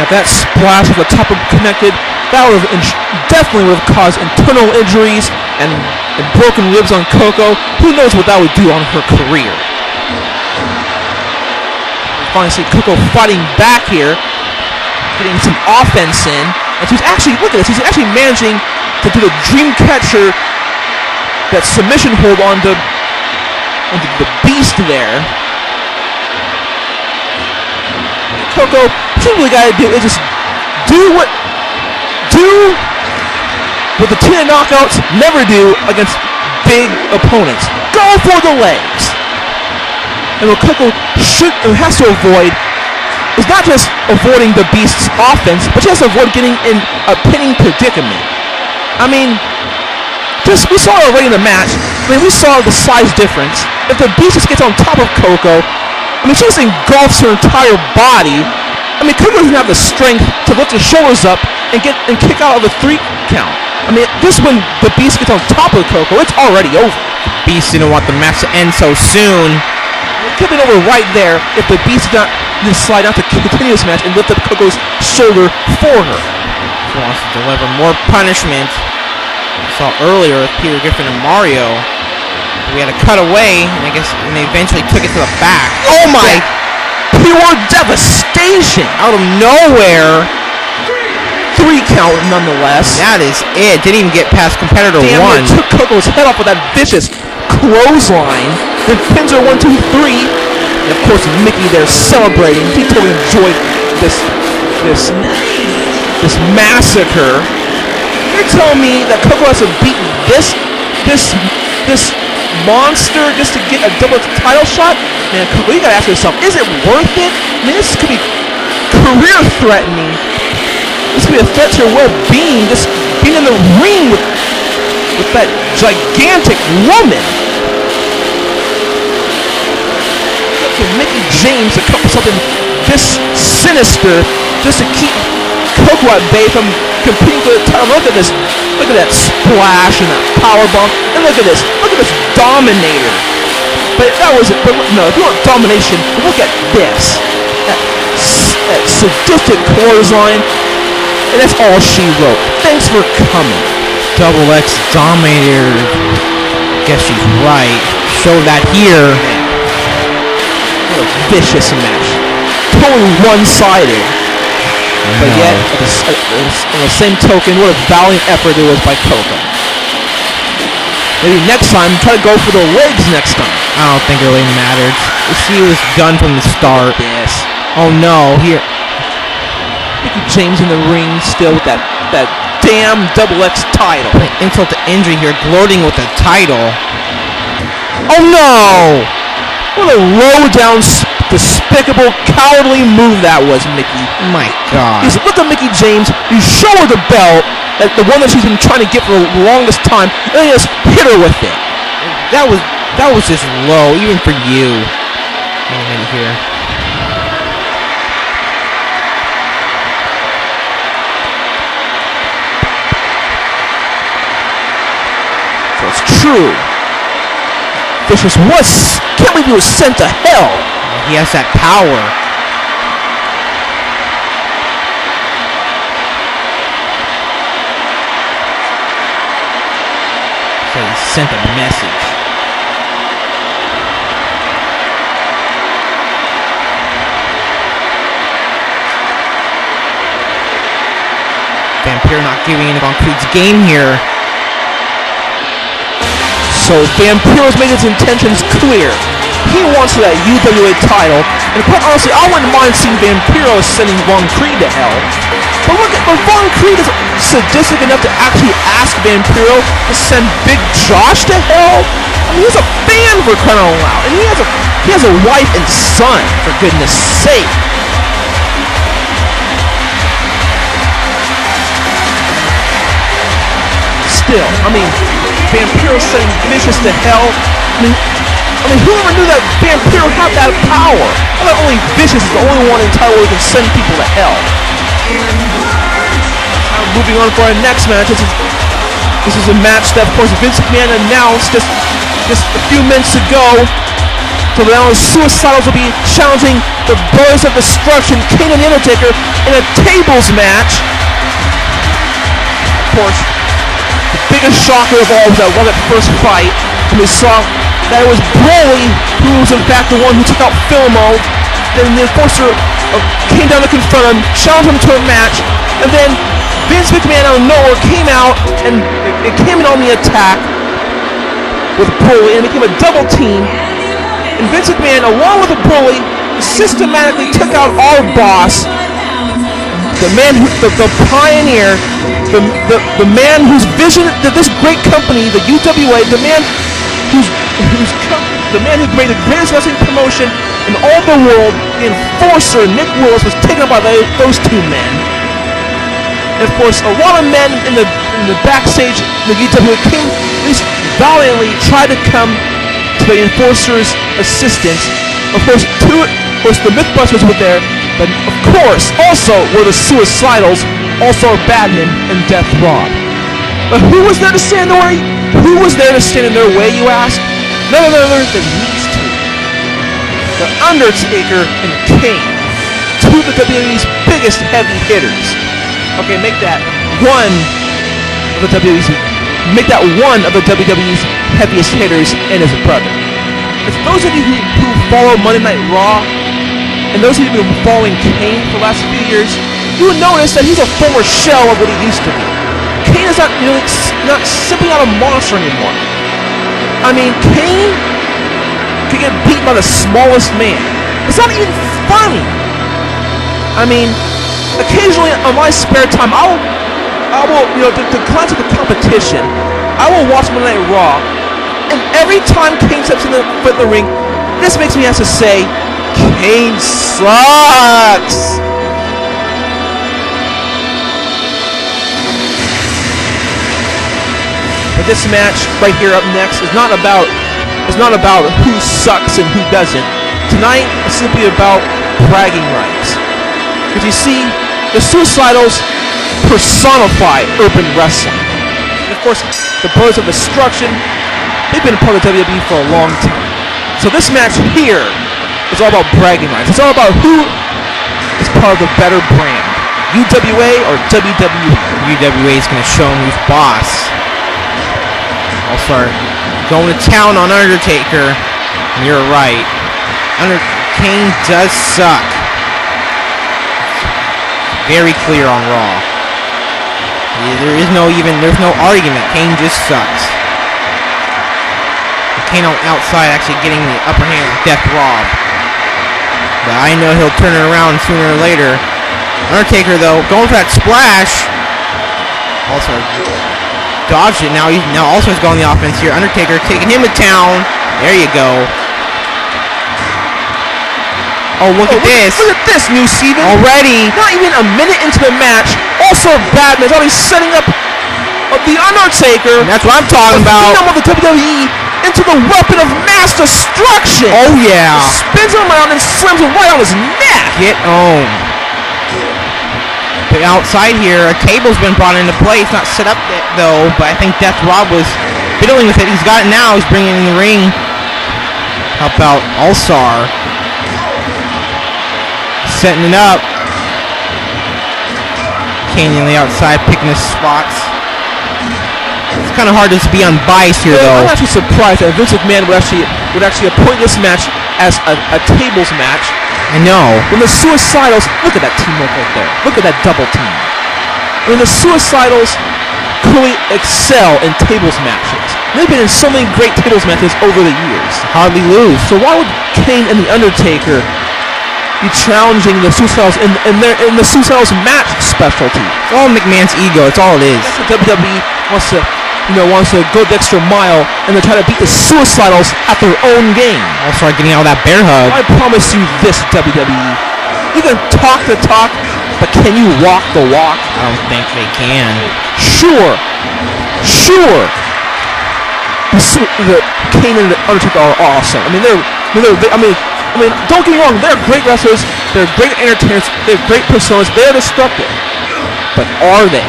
if that splash with the top of connected, that would have definitely would have caused internal injuries and broken ribs on Coco. Who knows what that would do on her career? We finally see Coco fighting back here, getting some offense in, and she's actually, look at this, she's actually managing to do the dream catcher, that submission hold on the Beast there. Coco, what you really gotta do is just do what the Tina knockouts never do against big opponents. Go for the legs. And what Coco has to avoid is not just avoiding the Beast's offense, but she has to avoid getting in a pinning predicament. I mean, we saw it already in the match. I mean, we saw the size difference. If the Beast just gets on top of Coco, I mean, she just engulfs her entire body. I mean, Coco doesn't have the strength to lift her shoulders up and kick out of a 3 count. I mean, just when the Beast gets on top of Coco, it's already over. The Beast didn't want the match to end so soon. It could have been over right there if the Beast did not decide not to continue this match and lift up Coco's shoulder for her. She wants to deliver more punishment. We saw earlier with Peter Griffin and Mario. We had a cut away, and they eventually took it to the back. Oh my! Pure devastation out of nowhere. 3 count nonetheless. That is it. Didn't even get past competitor 1. Damn, took Coco's head off with that vicious clothesline. Then pins her 1, 2, 3. And of course Mickey there celebrating. He totally enjoyed this massacre. You're telling me that Coco has to beat this monster just to get a double title shot? Man, Coco, you gotta ask yourself, is it worth it? I mean, this could be career threatening. This could be a threat to your well-being, just being in the ring with that gigantic woman. Okay, Mickey James to come up with something this sinister just to keep Coco at bay from competing for the title. Look at this. Look at that splash and that powerbomb. And look at this Dominator. But that was it. But no, if you want domination, look at this. That sadistic clothesline. And that's all she wrote. Thanks for coming. Double X Dominator. Guess she's right. Show that here. What a vicious match. Totally one-sided. But yet, on the same token, what a valiant effort it was by Coco. Maybe next time, try to go for the legs next time. I don't think it really mattered. She was done from the start. Yes. Oh no, here. Mickey James in the ring still with that damn Double X title. Insult to injury here, gloating with the title. Oh no! What a low-down, despicable, cowardly move that was, Mickey. My God. He said, look at Mickey James. You show her the belt, the one that she's been trying to get for the longest time, and then just hit her with it. That was just low, even for you. Wait a minute here. So it's true. Vicious can't believe he was sent to hell. He has that power. So he sent a message. Vampire not giving in on Kreed's game here. So Vampiro's made his intentions clear. He wants that UWA title, and quite honestly, I wouldn't mind seeing Vampiro sending Vaughn Kreed to hell. But look, but Vaughn Kreed is sadistic enough to actually ask Vampiro to send Big Josh to hell. I mean, he's a fan, for crying out loud, and he has a wife and son, for goodness sake. Still, I mean, Vampiro sending Vicious to hell. I mean, whoever knew that Vampiro had that power? I thought only Vicious is the only one in title who can send people to hell. Moving on for our next match. This is a match that, of course, Vince McMahon announced just a few minutes ago. So now the Suicidalos will be challenging the Brothers of Destruction, Kane and The Undertaker, in a tables match. Of course, the biggest shocker of all was that one at first fight, when we saw that it was Broly who was in fact the one who took out Filmo. Then the enforcer came down to confront him, challenged him to a match, and then Vince McMahon out of nowhere came out and it came in on the attack with Broly, and it became a double team. And Vince McMahon, along with the Broly, systematically took out our boss, the man, the pioneer, the man whose vision that this great company, the UWA, the man the man who made the greatest wrestling promotion in all the world, the enforcer, Nick Willis, was taken out by those two men. And of course, a lot of men in the backstage, the UWA came, at least valiantly tried to come to the enforcer's assistance. Of course, the Mythbusters were there, but of course, also were the Suicidals, also Badman and Death Rob. But who was there to stand in their way? Who was there to stand in their way, you ask? None other than these two. The Undertaker and Kane, two of the WWE's biggest heavy hitters. Okay, make that one of the WWE's heaviest hitters and his brother. And for those of you who follow Monday Night Raw, and those of you who have been following Kane for the last few years, you would notice that he's a former shell of what he used to be. Kane is simply not a monster anymore. I mean, Kane could get beat by the smallest man. It's not even funny. I mean, occasionally on my spare time, I will, to glance at the competition, I will watch Monday Night Raw, and every time Kane steps in the ring, this makes me have to say, Kane sucks. But this match right here up next is not about who sucks and who doesn't. Tonight is simply about bragging rights. Because you see, the Suicidals personify urban wrestling. And of course, the Brothers of Destruction, they've been a part of WWE for a long time. So this match here is all about bragging rights. It's all about who is part of the better brand. UWA or WWE. UWA is going to show him who's boss. Also, going to town on Undertaker. You're right. Kane does suck. Very clear on Raw. There's no argument. Kane just sucks. Kane on outside actually getting the upper hand with Death Rob. But I know he'll turn it around sooner or later. Undertaker though, going for that splash. Also dodged it. Now also he's going the offense here. Undertaker taking him to town. There you go. Oh, look at this. Look at this, New Steven. Already. Not even a minute into the match. Also, Batman is already setting up the Undertaker. And that's what I'm talking about. The of the WWE into the weapon of mass destruction. Oh, yeah. Spins him around and slams him right on his neck. Get on. But outside here, a table's been brought into play. It's not set up yet, though, but I think Death Rob was fiddling with it. He's got it now. He's bringing it in the ring. Help out All-Star. Setting it up. Kane on the outside, picking his spots. It's kind of hard to be unbiased here, though. I'm actually surprised that Vince McMahon would actually appoint this match as a tables match. I know. When the Suicidals, look at that teamwork right there. Look at that double team. When the Suicidals clearly excel in tables matches. They've been in so many great tables matches over the years. Hardly lose. So why would Kane and The Undertaker be challenging the Suicidals in the Suicidals match specialty? It's all McMahon's ego. It's all it is. That's what WWE wants to go the extra mile and to try to beat the Suicidals at their own game. I'll start getting out of that bear hug. I promise you this, WWE. You can talk the talk, but can you walk the walk? I don't think they can. Sure. The Kane and the Undertaker are awesome. I mean, don't get me wrong. They're great wrestlers. They're great entertainers. They're great personas. They're destructive. But are they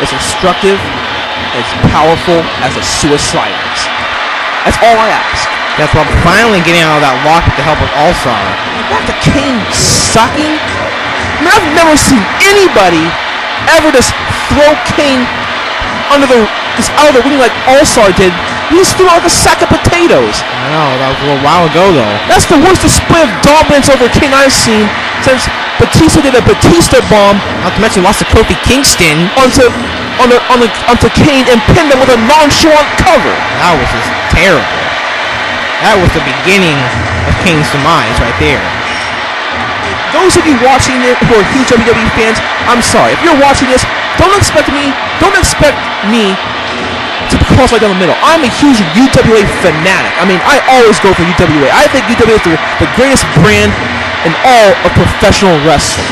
as destructive, as powerful as the Suicidals? That's all I ask. Death Rob finally getting out of that lock with the help of All-Star. Back to Kane sucking. I mean, I've never seen anybody ever just throw Kane out of the ring like All-Star did. He just threw out like a sack of potatoes. I know, that was a little while ago though. That's the worst display of dominance over Kane I've seen since Batista did a Batista bomb. Not to mention lost to Kofi Kingston onto Kane and pinned him with a nonchalant cover. That was just terrible. That was the beginning of Kane's demise right there. Those of you watching it who are huge WWE fans, I'm sorry. If you're watching this, don't expect me to cross right down the middle. I'm a huge UWA fanatic. I mean, I always go for UWA. I think UWA is the greatest brand in all of professional wrestling.